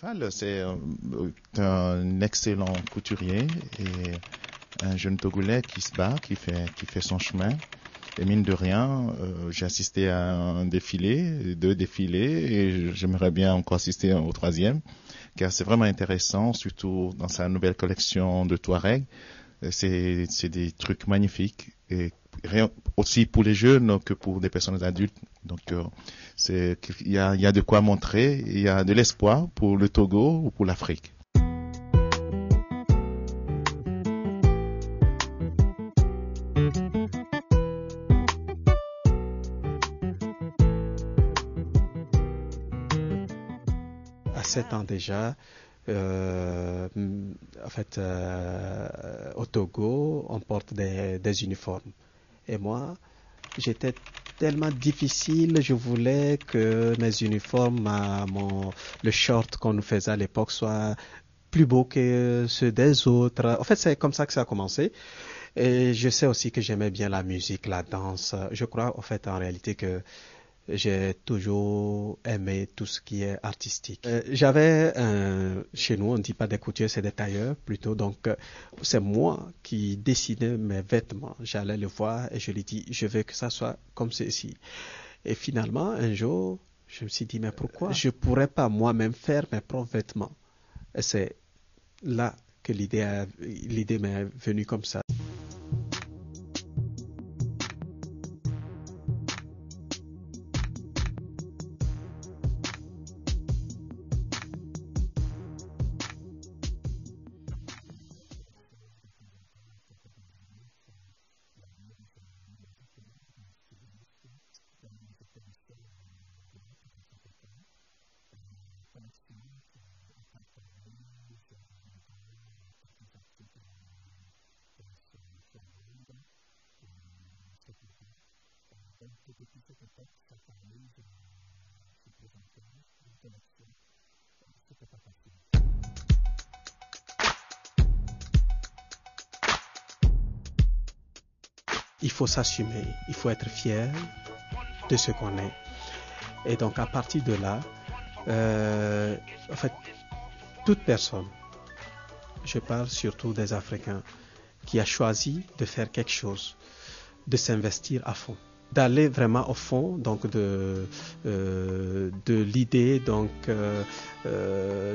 Fall, c'est un excellent couturier et un jeune Togolais qui se bat, qui fait son chemin. Et mine de rien, j'ai assisté à un défilé, deux défilés, et j'aimerais bien encore assister au troisième, car c'est vraiment intéressant, surtout dans sa nouvelle collection de Touareg. C'est des trucs magnifiques, et aussi pour les jeunes que pour des personnes adultes. Donc, il y a de quoi montrer, il y a de l'espoir pour le Togo ou pour l'Afrique. À 7 ans déjà, au Togo, on porte des uniformes. Et moi, j'étais tellement difficile, je voulais que mes uniformes, le short qu'on nous faisait à l'époque soit plus beau que ceux des autres. En fait, c'est comme ça que ça a commencé. Et je sais aussi que j'aimais bien la musique, la danse. Je crois, en fait, en réalité, que j'ai toujours aimé tout ce qui est artistique. Chez nous, on ne dit pas des couturiers, c'est des tailleurs plutôt. Donc, c'est moi qui dessinais mes vêtements. J'allais le voir et je lui dis, je veux que ça soit comme ceci. Et finalement, un jour, je me suis dit, mais pourquoi je pourrais pas moi-même faire mes propres vêtements? Et c'est là que l'idée m'est venue comme ça. Il faut s'assumer, il faut être fier de ce qu'on est. Et donc à partir de là, en fait, toute personne, je parle surtout des Africains, qui a choisi de faire quelque chose, de s'investir à fond, d'aller vraiment au fond donc de l'idée donc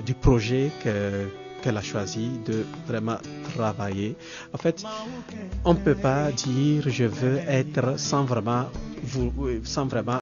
du projet qu'elle a choisi, de vraiment travailler. En fait, on ne peut pas dire je veux être sans vraiment